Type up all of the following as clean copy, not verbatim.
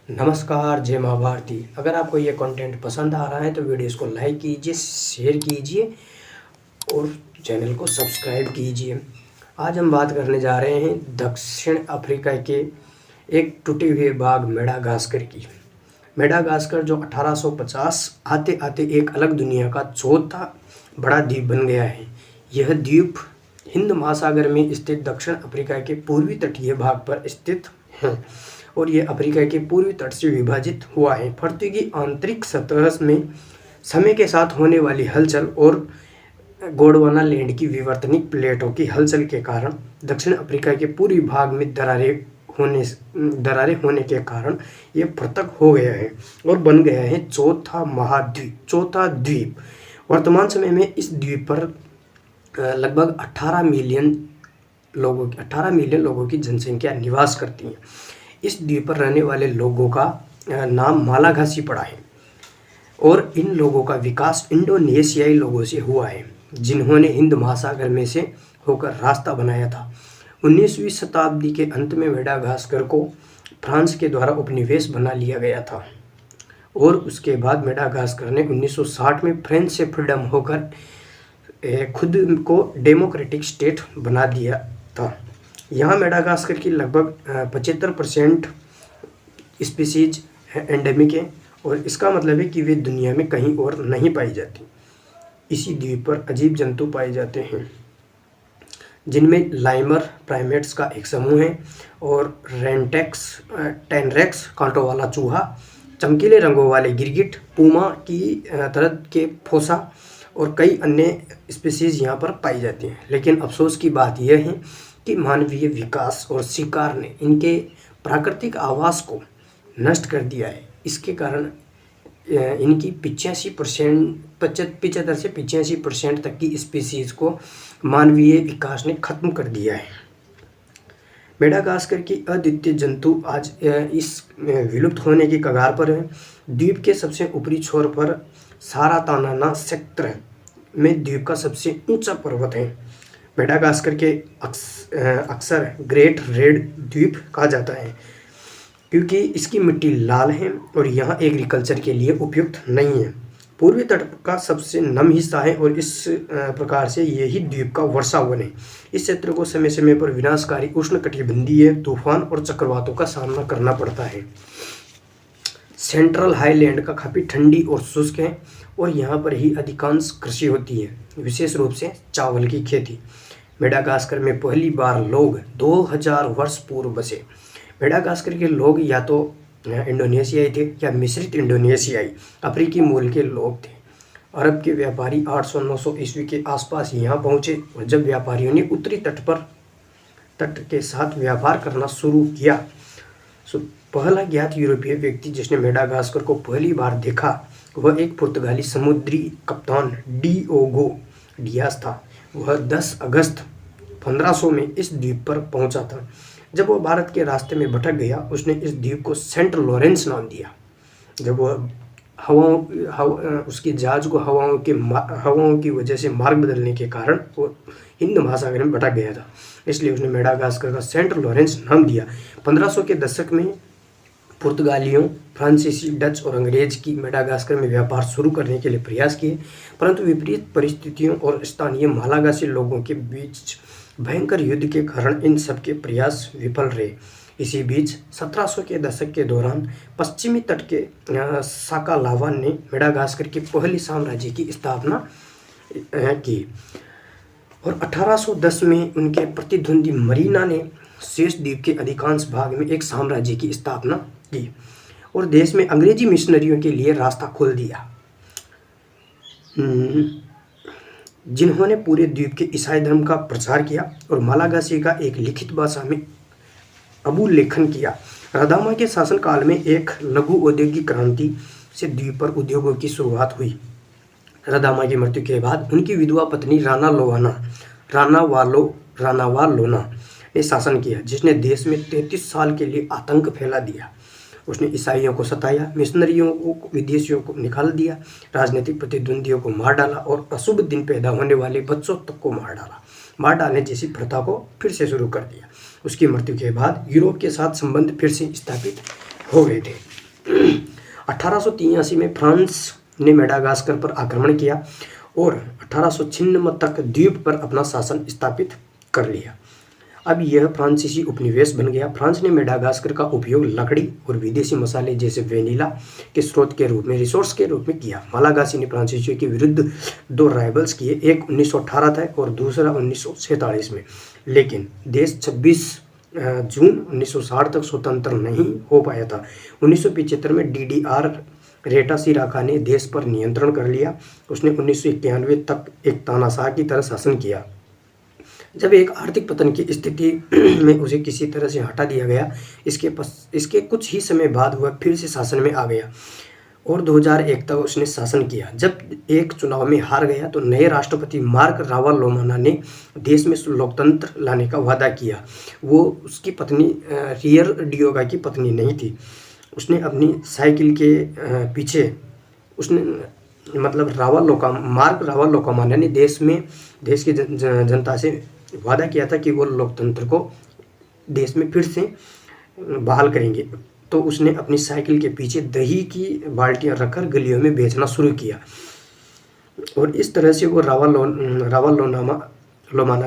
नमस्कार, जय माँ भारती। अगर आपको ये कंटेंट पसंद आ रहा है तो वीडियोस को लाइक कीजिए, शेयर कीजिए और चैनल को सब्सक्राइब कीजिए। आज हम बात करने जा रहे हैं दक्षिण अफ्रीका के एक टूटे हुए बाग मेडागास्कर की। मेडागास्कर जो 1850 आते आते एक अलग दुनिया का चौथा बड़ा द्वीप बन गया है। यह द्वीप हिंद महासागर में स्थित दक्षिण अफ्रीका के पूर्वी तटीय भाग पर स्थित है और यह अफ्रीका के पूर्वी तट से विभाजित हुआ है। पृथ्वी की आंतरिक सतह में समय के साथ होने वाली हलचल और गोंडवाना लैंड की विवर्तनिक प्लेटों की हलचल के कारण दक्षिण अफ्रीका के पूर्वी भाग में दरारें होने के कारण ये पृथक हो गया है और बन गया है चौथा द्वीप। वर्तमान समय में इस द्वीप पर लगभग 18 मिलियन लोगों की जनसंख्या निवास करती है। इस द्वीप पर रहने वाले लोगों का नाम मालागासी पड़ा है और इन लोगों का विकास इंडोनेशियाई लोगों से हुआ है, जिन्होंने हिंद महासागर में से होकर रास्ता बनाया था। 19वीं शताब्दी के अंत में मेडागास्कर को फ्रांस के द्वारा उपनिवेश बना लिया गया था और उसके बाद मेडागास्कर ने 1960 में फ्रेंच से फ्रीडम होकर खुद को डेमोक्रेटिक स्टेट बना दिया था। यहाँ मेडागास्कर की लगभग 75% स्पीसीज एंडेमिक है और इसका मतलब है कि वे दुनिया में कहीं और नहीं पाई जाती। इसी द्वीप पर अजीब जंतु पाए जाते हैं, जिनमें लाइमर प्राइमेट्स का एक समूह है और टेनरेक्स कांटों वाला चूहा, चमकीले रंगों वाले गिरगिट, पूमा की तरह के फोसा और कई अन्य स्पीसीज यहाँ पर पाई जाती हैं। लेकिन अफसोस की बात यह है कि मानवीय विकास और शिकार ने इनके प्राकृतिक आवास को नष्ट कर दिया है। इसके कारण इनकी 75 से 85% तक की स्पीसीज को मानवीय विकास ने खत्म कर दिया है। मेडागास्कर की अद्वितीय जंतु आज इस विलुप्त होने की कगार पर है। द्वीप के सबसे ऊपरी छोर पर सारातानाना सेक्टर में द्वीप का सबसे ऊंचा पर्वत है। मेडागास्कर के अक्सर ग्रेट रेड द्वीप कहा जाता है क्योंकि इसकी मिट्टी लाल है और यहाँ एग्रीकल्चर के लिए उपयुक्त नहीं है। पूर्वी तट का सबसे नम हिस्सा है और इस प्रकार से यही द्वीप का वर्षावन है। इस क्षेत्र को समय समय पर विनाशकारी उष्णकटिबंधीय तूफान और चक्रवातों का सामना करना पड़ता है। सेंट्रल हाईलैंड का काफ़ी ठंडी और शुष्क है और यहाँ पर ही अधिकांश कृषि होती है, विशेष रूप से चावल की खेती। मेडागास्कर में पहली बार लोग 2000 वर्ष पूर्व बसे। मेडागास्कर के लोग या तो इंडोनेशियाई थे या मिश्रित इंडोनेशियाई अफ्रीकी मूल के लोग थे। अरब के व्यापारी 800-900 ईस्वी के आसपास यहाँ पहुँचे और जब व्यापारियों ने उत्तरी तट के साथ व्यापार करना शुरू किया तो पहला ज्ञात यूरोपीय व्यक्ति जिसने मेडागास्कर को पहली बार देखा वह एक पुर्तगाली समुद्री कप्तान डिओगो डियास था। वह 10 अगस्त 1500 में इस द्वीप पर पहुंचा था। जब वह भारत के रास्ते में भटक गया, उसने इस द्वीप को सेंट लॉरेंस नाम दिया। जब वह उसके जहाज को हवाओं की वजह से मार्ग बदलने के कारण वो हिंद महासागर में भटक गया था, इसलिए उसने मेडागास्कर का सेंट लॉरेंस नाम दिया। 1500 के दशक में पुर्तगालियों, फ्रांसीसी, डच और अंग्रेज की मेडागास्कर में व्यापार शुरू करने के लिए प्रयास किए, परंतु विपरीत परिस्थितियों और स्थानीय मालागासी लोगों के बीच भयंकर युद्ध के कारण इन सब के प्रयास विफल रहे। इसी बीच 1700 के दशक के दौरान पश्चिमी तट के साकालावा ने मेडागास्कर की पहली साम्राज्य की स्थापना की और 1810 में उनके प्रतिद्वंदी मरीना ने शेष द्वीप के अधिकांश भाग में एक साम्राज्य की स्थापना की और देश में अंग्रेजी मिशनरियों के लिए रास्ता खोल दिया, जिन्होंने पूरे द्वीप के ईसाई धर्म का प्रचार किया और मालागासी का एक लिखित भाषा में अभुलेखन किया। रदामा के शासनकाल में एक लघु औद्योगिक क्रांति से द्वीप पर उद्योगों की शुरुआत हुई। रदामा की मृत्यु के बाद उनकी विधवा पत्नी रानावालोना ने शासन किया, जिसने देश में 33 साल के लिए आतंक फैला दिया। उसने ईसाइयों को सताया, मिशनरियों को, विदेशियों को निकाल दिया, राजनीतिक प्रतिद्वंदियों को मार डाला और अशुभ दिन पैदा होने वाले बच्चों तक को मार डालने जैसी प्रथा को फिर से शुरू कर दिया। उसकी मृत्यु के बाद यूरोप के साथ संबंध फिर से स्थापित हो गए थे। 1883 में फ्रांस ने मेडागास्कर पर आक्रमण किया और 1896 तक द्वीप पर अपना शासन स्थापित कर लिया। अब यह फ्रांसीसी उपनिवेश बन गया। फ्रांस ने मेडागास्कर का उपयोग लकड़ी और विदेशी मसाले जैसे वेनिला के स्रोत के रूप में, रिसोर्स के रूप में किया। मालागासी ने फ्रांसीसियों के विरुद्ध 2 राइवल्स किए, एक 1918 था और दूसरा 1947 में, लेकिन देश 26 जून 1960 तक स्वतंत्र नहीं हो पाया था। 1975 में DDR रेटा सिराका ने देश पर नियंत्रण कर लिया। उसने 1991 तक एक तानाशाह की तरह शासन किया। जब एक आर्थिक पतन की स्थिति में उसे किसी तरह से हटा दिया गया, इसके कुछ ही समय बाद वह फिर से शासन में आ गया और 2001 तक उसने शासन किया। जब एक चुनाव में हार गया तो नए राष्ट्रपति मार्क रावालोमाना ने देश में लोकतंत्र लाने का वादा किया। वो उसकी पत्नी रियर डियोगा की पत्नी नहीं थी। उसने अपनी साइकिल के पीछे उसने मार्क रावालोकामाना ने देश की जनता से वादा किया था कि वो लोकतंत्र को देश में फिर से बहाल करेंगे। तो उसने अपनी साइकिल के पीछे दही की बाल्टियां रखकर गलियों में बेचना शुरू किया और इस तरह से वो रावालोमाना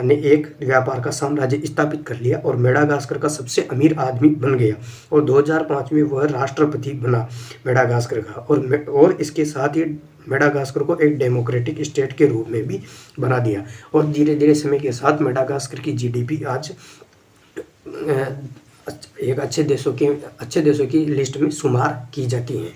ने एक व्यापार का साम्राज्य स्थापित कर लिया और मेडागास्कर का सबसे अमीर आदमी बन गया और 2005 में वह राष्ट्रपति बना मेडागास्कर का और इसके साथ ही मेडागास्कर को एक डेमोक्रेटिक स्टेट के रूप में भी बना दिया। और धीरे धीरे समय के साथ मेडागास्कर की GDP आज एक अच्छे देशों की लिस्ट में शुमार की जाती है।